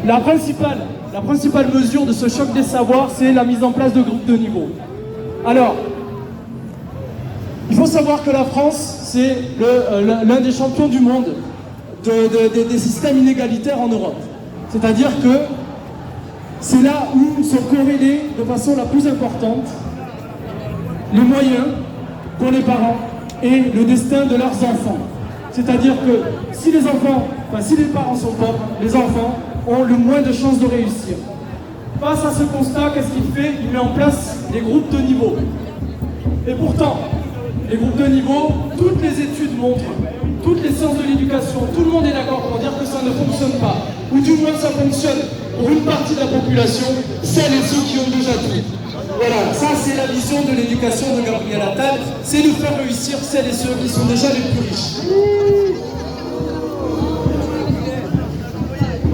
La principale mesure de ce choc des savoirs, c'est la mise en place de groupes de niveau. Alors, il faut savoir que la France, c'est l'un des champions du monde des systèmes inégalitaires en Europe. C'est-à-dire que c'est là où sont corrélés de façon la plus importante les moyens pour les parents et le destin de leurs enfants. C'est-à-dire que si les parents sont pauvres, les enfants ont le moins de chances de réussir. Face à ce constat, qu'est-ce qu'il fait? Il met en place les groupes de niveau. Et pourtant, les groupes de niveau, toutes les études montrent, toutes les sciences de l'éducation, tout le monde est d'accord pour dire que ça ne fonctionne pas. Ou du moins ça fonctionne pour une partie de la population, celles et ceux qui ont déjà tout. Voilà, ça c'est la vision de l'éducation de Gabriel Attal, c'est de faire réussir celles et ceux qui sont déjà les plus riches.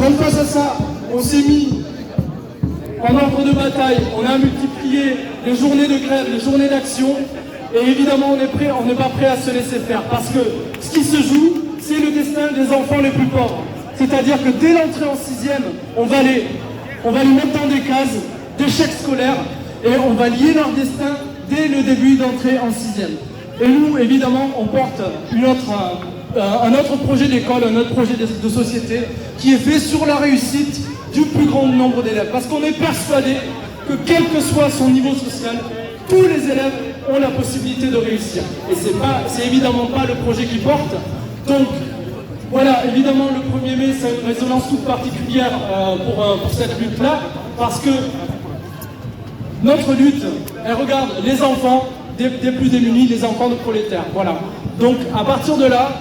Donc face à ça, on s'est mis en ordre de bataille, on a multiplié les journées de grève, les journées d'action, et évidemment on n'est pas prêt à se laisser faire, parce que ce qui se joue, c'est le destin des enfants les plus pauvres. C'est-à-dire que dès l'entrée en 6e, on va les mettre dans des cases d'échecs scolaires, et on va lier leur destin dès le début d'entrée en 6e. Et nous, évidemment, on porte un autre projet d'école, un autre projet de société qui est fait sur la réussite du plus grand nombre d'élèves. Parce qu'on est persuadé que quel que soit son niveau social, tous les élèves ont la possibilité de réussir. Et c'est évidemment pas le projet qui porte. Donc, voilà, évidemment, le 1er mai, c'est une résonance toute particulière pour cette lutte-là, parce que notre lutte, elle regarde les enfants des plus démunis, les enfants de prolétaires. Voilà. Donc, à partir de là,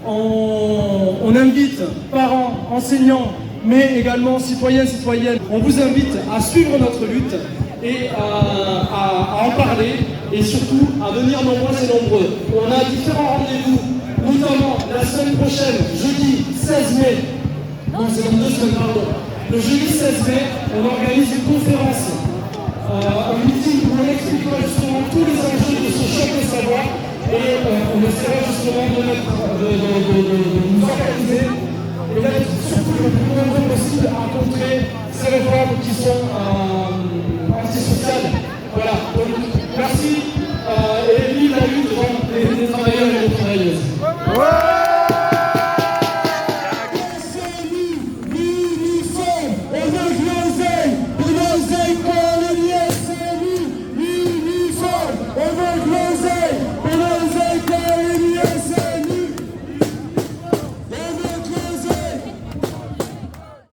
on invite parents, enseignants, mais également citoyens, citoyennes. On vous invite à suivre notre lutte et à en parler, et surtout à venir nombreux et nombreux. On a différents rendez-vous, notamment la semaine prochaine, jeudi 16 mai, non c'est dans 2 semaines, pardon. Le jeudi 16 mai, on organise une conférence, un meeting où on expliquera justement tous les enjeux de ce choc des savoirs, et on essaiera justement de nous organiser et d'être surtout le plus nombreux possible à rencontrer ces réformes qui sont